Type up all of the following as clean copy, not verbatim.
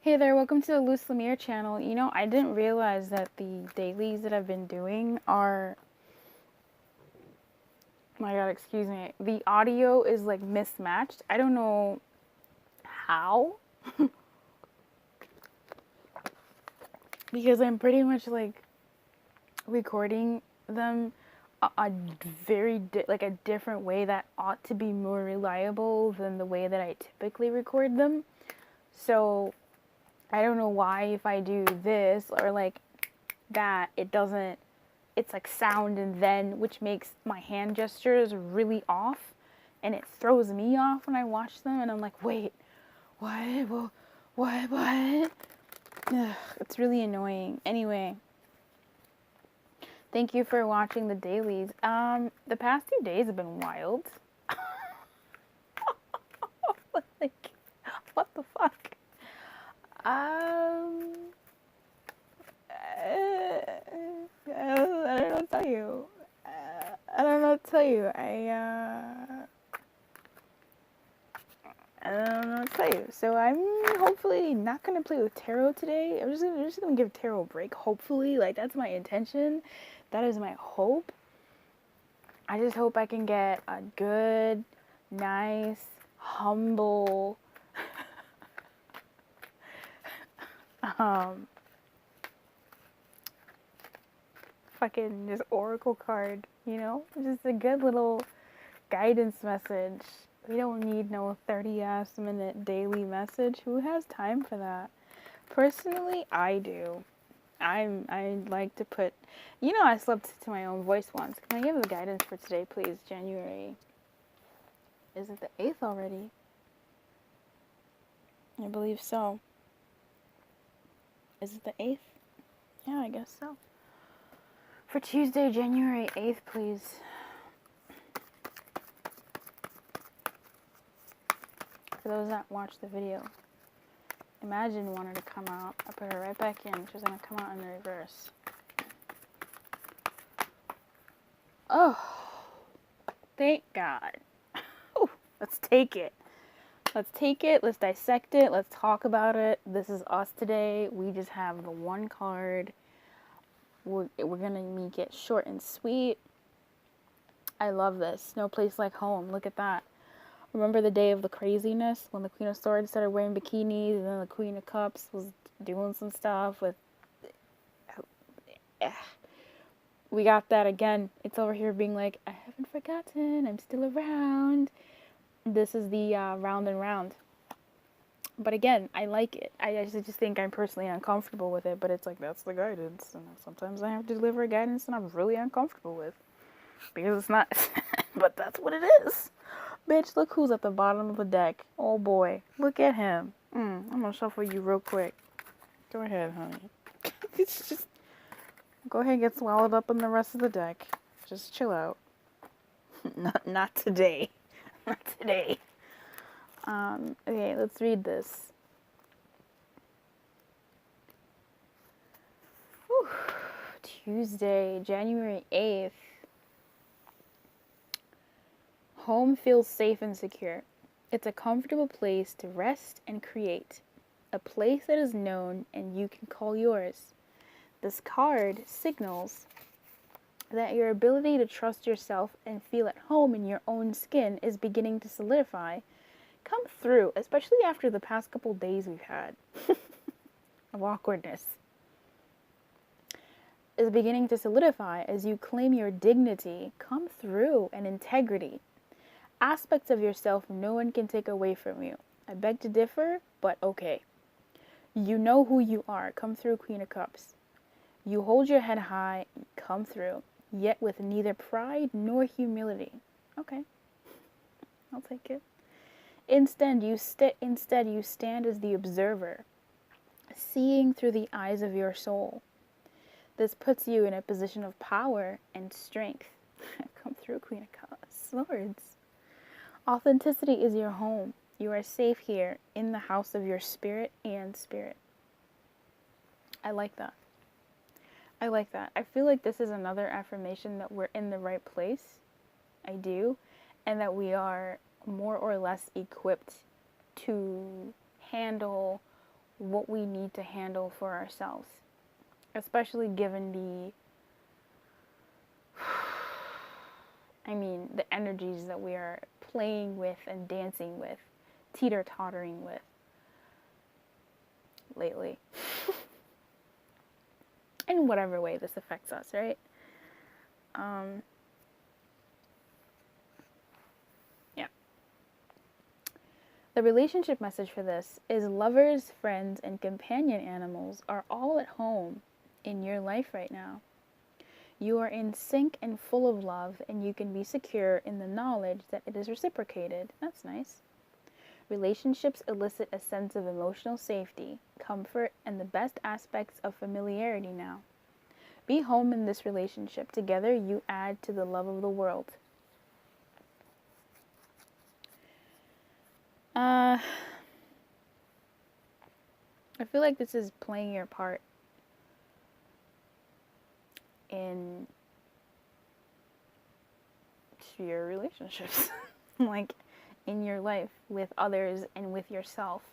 Hey there, welcome to the Luz Lemire channel. You know, I didn't realize that the dailies that I've been doing are, my god, excuse me, the audio is like mismatched. I don't know how, because I'm pretty much like recording them a very like a different way that ought to be more reliable than the way that I typically record them. So I don't know why if I do this or like that, it's like sound and then, which makes my hand gestures really off, and it throws me off when I watch them, and I'm like, wait, what, what? Ugh, it's really annoying. Anyway, thank you for watching the dailies. The past 2 days have been wild. Like, what the fuck? I don't know what to tell you. I don't know what to tell you. I don't know what to tell you. So I'm hopefully not gonna play with tarot today. I'm just gonna give tarot a break. Hopefully, like that's my intention. That is my hope. I just hope I can get a good, nice, humble, um, fucking just oracle card. You know, just a good little guidance message. We don't need no 30-ass minute daily message. Who has time for that? Personally, I do. I like to put, you know, I slept to my own voice once. Can I give the guidance for today, please? January. Is it the 8th already? I believe so. Is it the 8th? Yeah, I guess so. For Tuesday, January 8th, please. For those that watched the video, Imagine wanted to come out. I put her right back in. She was going to come out in the reverse. Oh, thank God. Ooh, let's take it. Let's take it. Let's dissect it. Let's talk about it. This is us today. We just have the one card. We're going to make it short and sweet. I love this. No place like home. Look at that. Remember the day of the craziness when the Queen of Swords started wearing bikinis and then the Queen of Cups was doing some stuff with... We got that again. It's over here being like, I haven't forgotten. I'm still around. This is the round and round. But again, I like it. I just think I'm personally uncomfortable with it. But it's like, that's the guidance. And sometimes I have to deliver a guidance that I'm really uncomfortable with. Because it's not... but that's what it is. Bitch, look who's at the bottom of the deck. Oh boy, look at him. I'm gonna shuffle you real quick. Go ahead, honey. It's just... Go ahead and get swallowed up in the rest of the deck. Just chill out. Not today. Not today. Okay, let's read this. Whew. Tuesday, January 8th. Home feels safe and secure. It's a comfortable place to rest and create. A place that is known and you can call yours. This card signals that your ability to trust yourself and feel at home in your own skin is beginning to solidify. Come through, especially after the past couple days we've had of awkwardness. Is beginning to solidify as you claim your dignity. Come through and integrity. Aspects of yourself no one can take away from you. I beg to differ, but okay. You know who you are. Come through, Queen of Cups. You hold your head high. Come through. Yet with neither pride nor humility. Okay. I'll take it. Instead, you stand as the observer, seeing through the eyes of your soul. This puts you in a position of power and strength. Come through, Queen of Swords. Authenticity is your home. You are safe here in the house of your spirit and spirit. I like that. I like that. I feel like this is another affirmation that we're in the right place. I do. And that we are more or less equipped to handle what we need to handle for ourselves, especially given the energies that we are playing with and dancing with, teeter-tottering with lately. In whatever way this affects us, right? Yeah. The relationship message for this is lovers, friends, and companion animals are all at home in your life right now. You are in sync and full of love, and you can be secure in the knowledge that it is reciprocated. That's nice. Relationships elicit a sense of emotional safety, comfort, and the best aspects of familiarity now. Be home in this relationship. Together, you add to the love of the world. I feel like this is playing your part in your relationships, like in your life with others and with yourself.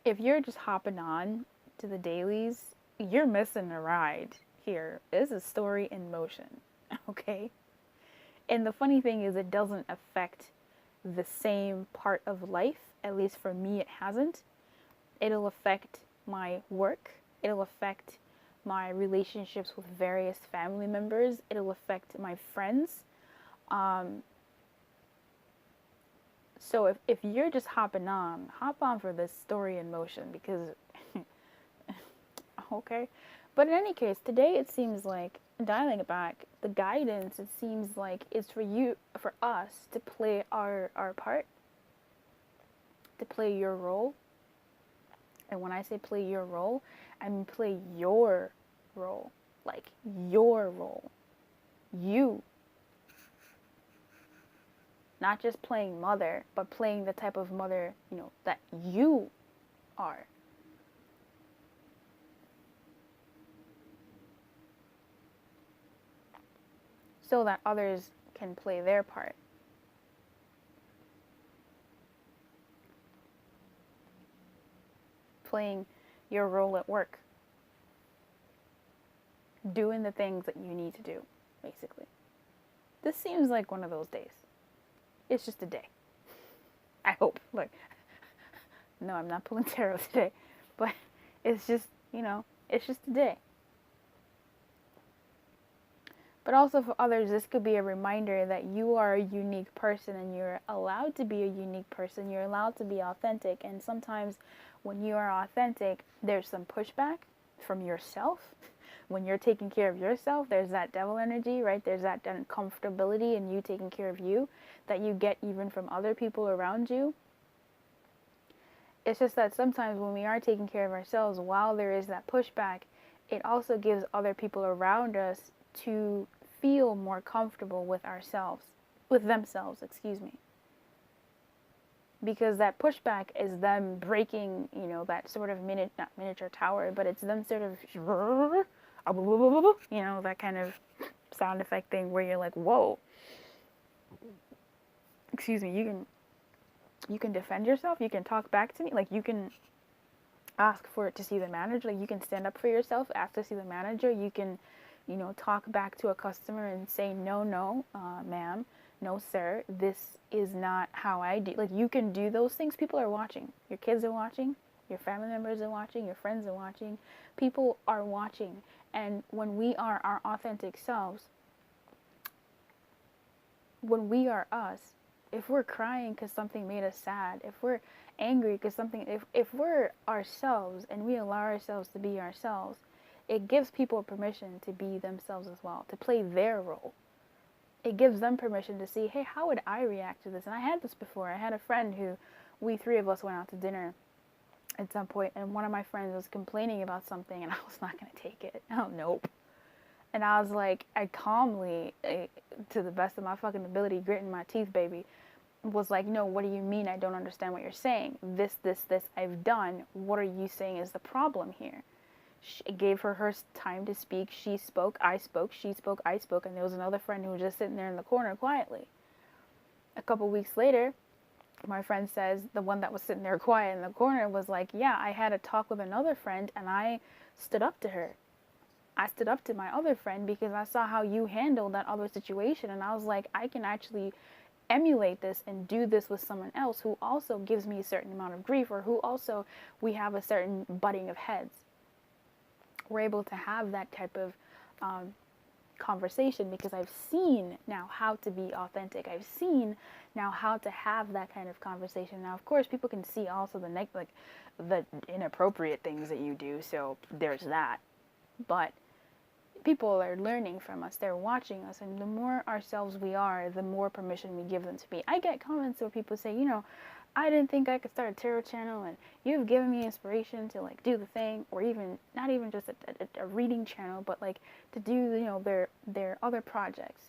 If you're just hopping on to the dailies, you're missing a ride here. This is a story in motion, okay? And the funny thing is, it doesn't affect the same part of life. At least for me, it hasn't. It'll affect my work. It'll affect my relationships with various family members. It'll affect my friends. So if you're just hopping on, hop on for this story in motion because, okay. But in any case, today it seems like, dialing it back, the guidance, it seems like it's for us to play our part, to play your role. And when I say play your role, I mean play your role. Like your role. You. Not just playing mother, but playing the type of mother, that you are. So that others can play their part. Playing your role at work. Doing the things that you need to do, basically. This seems like one of those days. It's just a day. I hope. Look, no, I'm not pulling tarot today, but it's just, it's just a day. But also for others, this could be a reminder that you are a unique person and you're allowed to be a unique person. You're allowed to be authentic. And sometimes when you are authentic, there's some pushback from yourself. When you're taking care of yourself, there's that devil energy, right? There's that uncomfortability in you taking care of you that you get even from other people around you. It's just that sometimes when we are taking care of ourselves, while there is that pushback, it also gives other people around us to feel more comfortable with themselves, because that pushback is them breaking, that sort of not miniature tower, but it's them sort of, that kind of sound effect thing where you're like, whoa, you can defend yourself, you can talk back to me, like you can ask to see the manager, like you can stand up for yourself, ask to see the manager, you can, talk back to a customer and say, no, ma'am, no, sir, this is not how I do. Like, you can do those things. People are watching. Your kids are watching. Your family members are watching. Your friends are watching. People are watching. And when we are our authentic selves, when we are us, if we're crying because something made us sad, if we're angry because if we're ourselves and we allow ourselves to be ourselves, it gives people permission to be themselves as well, to play their role. It gives them permission to see, hey, how would I react to this? And I had this before. I had a friend who, we three of us went out to dinner at some point, and one of my friends was complaining about something, and I was not going to take it. Oh, nope. And I was like, I calmly, to the best of my fucking ability, gritting my teeth, baby, was like, no, what do you mean? I don't understand what you're saying. This, I've done. What are you saying is the problem here? She gave her time to speak. She spoke, I spoke, she spoke, I spoke, and there was another friend who was just sitting there in the corner quietly. A couple weeks later, My friend says, the one that was sitting there quiet in the corner was like, yeah, I had a talk with another friend and I stood up to her. I stood up to my other friend because I saw how you handled that other situation. And I was like, I can actually emulate this and do this with someone else who also gives me a certain amount of grief, or who also we have a certain butting of heads. We're able to have that type of conversation because I've seen now how to be authentic. I've seen now how to have that kind of conversation. Now, of course, people can see also the inappropriate things that you do, so there's that. But people are learning from us. They're watching us, and the more ourselves we are, the more permission we give them to be. I get comments where people say, I didn't think I could start a tarot channel, and you've given me inspiration to like do the thing, or even not even just a reading channel, but like to do their other projects.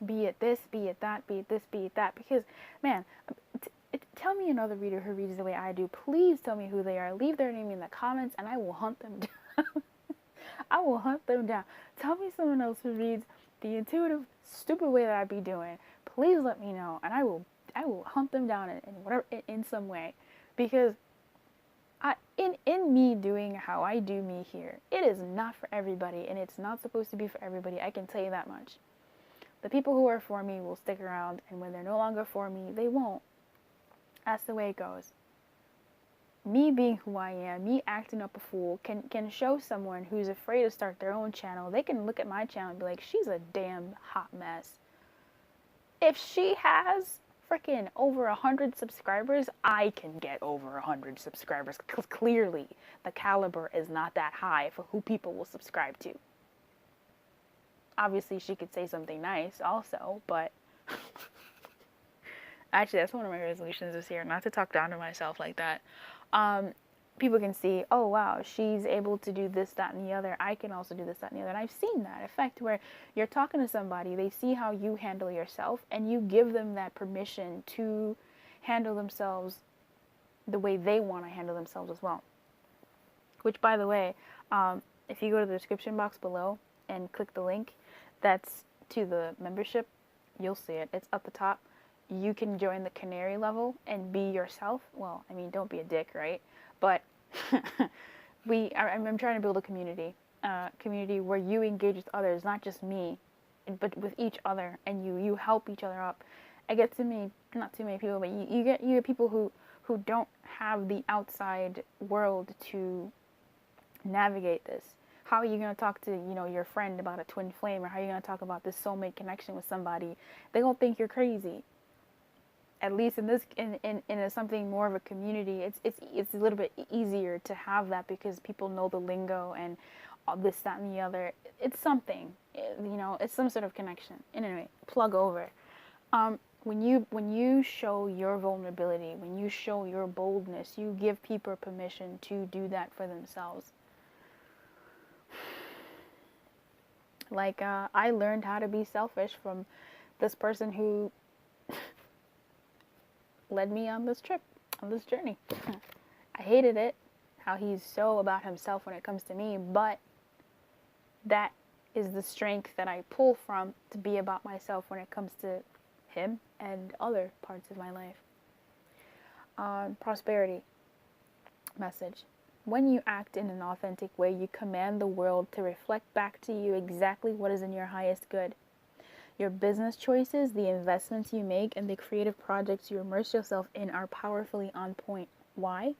Be it this, be it that, be it this, be it that. Because man, tell me another reader who reads the way I do. Please tell me who they are. Leave their name in the comments, and I will hunt them down. I will hunt them down. Tell me someone else who reads the intuitive, stupid way that I be doing. Please let me know, and I will hunt them down in some way, because in me doing how I do me here, it is not for everybody, and it's not supposed to be for everybody. I can tell you that much. The people who are for me will stick around, and when they're no longer for me, they won't. That's the way it goes. Me being who I am, me acting up a fool, can show someone who's afraid to start their own channel. They can look at my channel and be like, she's a damn hot mess. If she has freaking over 100 subscribers, I can get over 100 subscribers, because clearly the caliber is not that high for who people will subscribe to. Obviously, she could say something nice also, but actually, that's one of my resolutions this year, not to talk down to myself like that. People can see, oh wow, she's able to do this, that, and the other. I can also do this, that, and the other. And I've seen that effect where you're talking to somebody, they see how you handle yourself, and you give them that permission to handle themselves the way they want to handle themselves as well. Which, by the way, if you go to the description box below and click the link, that's to the membership. You'll see it. It's up the top. You can join the canary level and be yourself. Well, I mean, don't be a dick, right? But I'm trying to build a community where you engage with others, not just me, but with each other, and you help each other up. I get not too many people, but you get people who don't have the outside world to navigate this. How are you going to talk to your friend about a twin flame, or how are you going to talk about this soulmate connection with somebody? They gonna think you're crazy. At least in something more of a community, it's a little bit easier to have that, because people know the lingo and all this, that, and the other. It's something, it's some sort of connection. Anyway, plug over. When you show your vulnerability, when you show your boldness, you give people permission to do that for themselves. Like, I learned how to be selfish from this person who led me on this trip, on this journey. I hated it, how he's so about himself when it comes to me, but that is the strength that I pull from to be about myself when it comes to him and other parts of my life. Prosperity message. When you act in an authentic way, you command the world to reflect back to you exactly what is in your highest good. Your business choices, the investments you make, and the creative projects you immerse yourself in are powerfully on point. Why?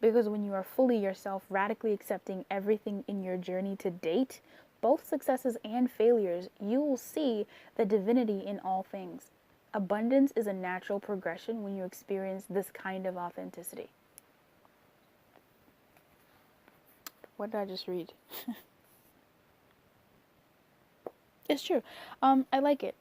Because when you are fully yourself, radically accepting everything in your journey to date, both successes and failures, you will see the divinity in all things. Abundance is a natural progression when you experience this kind of authenticity. What did I just read? It's true. I like it.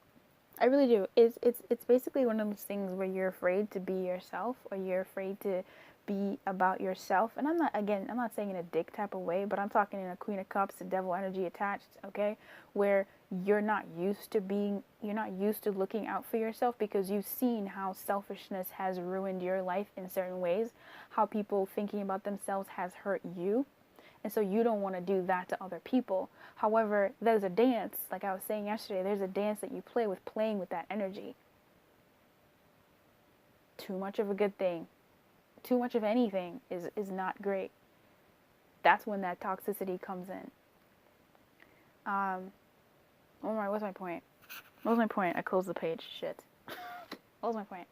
I really do. It's basically one of those things where you're afraid to be yourself, or you're afraid to be about yourself. And I'm not saying in a dick type of way, but I'm talking in a Queen of Cups, the devil energy attached, okay? Where you're not used to looking out for yourself, because you've seen how selfishness has ruined your life in certain ways, how people thinking about themselves has hurt you. And so you don't want to do that to other people. However, there's a dance, like I was saying yesterday, there's a dance that you play with, playing with that energy. too much of a good thing. Too much of anything is not great. That's when that toxicity comes in. What's my point? What was my point? I closed the page. Shit. What was my point?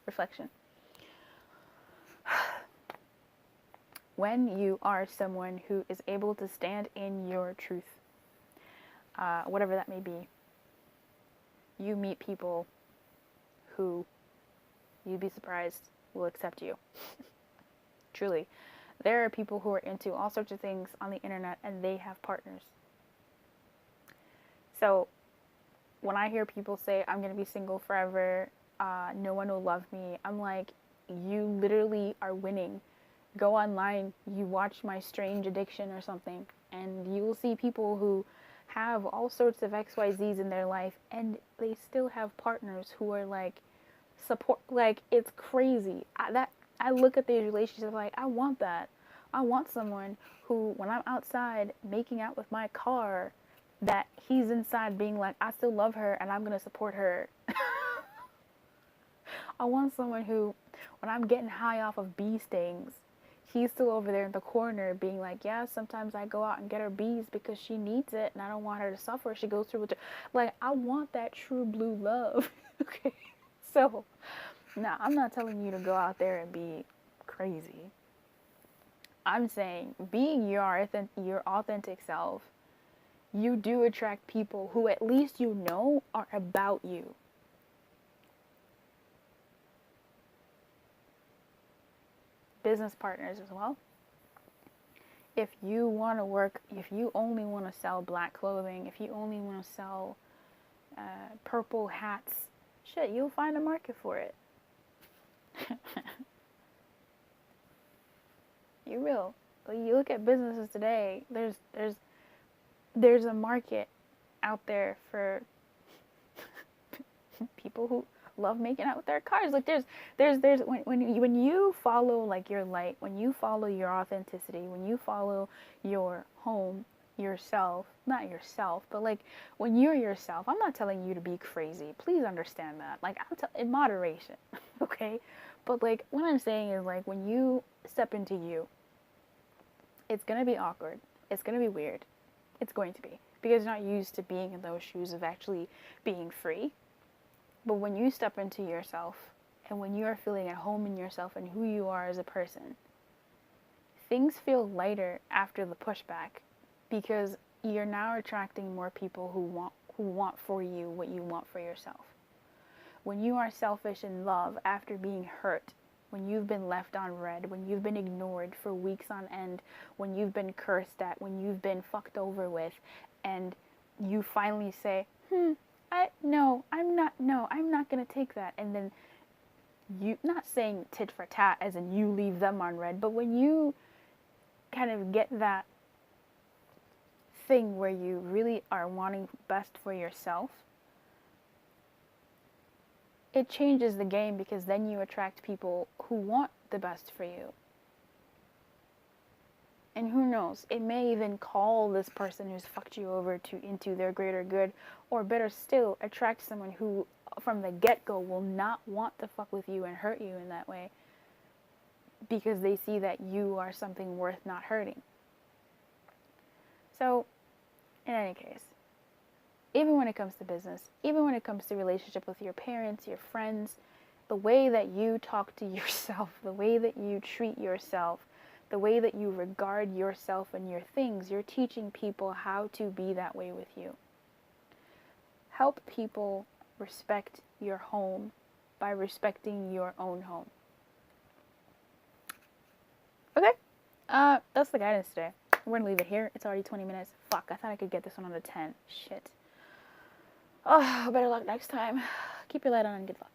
Reflection. When you are someone who is able to stand in your truth, whatever that may be, you meet people who you'd be surprised will accept you. Truly. There are people who are into all sorts of things on the internet and they have partners. So when I hear people say, I'm going to be single forever, no one will love me, I'm like, you literally are winning. Go online, you watch My Strange Addiction or something, and you will see people who have all sorts of XYZs in their life and they still have partners who are like support. Like, it's crazy. I look at these relationships like, I want that. I want someone who, when I'm outside making out with my car, that he's inside being like, I still love her and I'm going to support her. I want someone who, when I'm getting high off of bee stings, he's still over there in the corner being like, yeah, sometimes I go out and get her bees because she needs it and I don't want her to suffer. She goes through it. Like, I want that true blue love. Okay. So, now, I'm not telling you to go out there and be crazy. I'm saying, being your authentic self, you do attract people who at least you know are about you. Business partners as well. If you want to work, if you only want to sell black clothing, if you only want to sell purple hats, shit, you'll find a market for it. You will. You look at businesses today, there's a market out there for people who love making out with their cars. Like there's when you follow like your light, when you follow your authenticity, when you follow your home, yourself, not yourself, but like when you're yourself, I'm not telling you to be crazy. Please understand that. Like, in moderation, okay? But like what I'm saying is, like, when you step into you, it's going to be awkward. It's going to be weird. It's going to be. Because you're not used to being in those shoes of actually being free. But when you step into yourself, and when you are feeling at home in yourself and who you are as a person, things feel lighter after the pushback. Because you're now attracting more people who want for you what you want for yourself. When you are selfish in love after being hurt, when you've been left on red, when you've been ignored for weeks on end, when you've been cursed at, when you've been fucked over with, and you finally say, I'm not going to take that. And then you, not saying tit for tat as in you leave them on red, but when you kind of get that thing where you really are wanting best for yourself, it changes the game, because then you attract people who want the best for you. And who knows, it may even call this person who's fucked you over into their greater good, or better still, attract someone who from the get-go will not want to fuck with you and hurt you in that way, because they see that you are something worth not hurting. So, in any case, even when it comes to business, even when it comes to relationship with your parents, your friends, the way that you talk to yourself, the way that you treat yourself, the way that you regard yourself and your things, you're teaching people how to be that way with you. Help people respect your home by respecting your own home. Okay, that's the guidance today. We're gonna leave it here. It's already 20 minutes. Fuck, I thought I could get this one under 10. Shit. Oh, better luck next time. Keep your light on and good luck.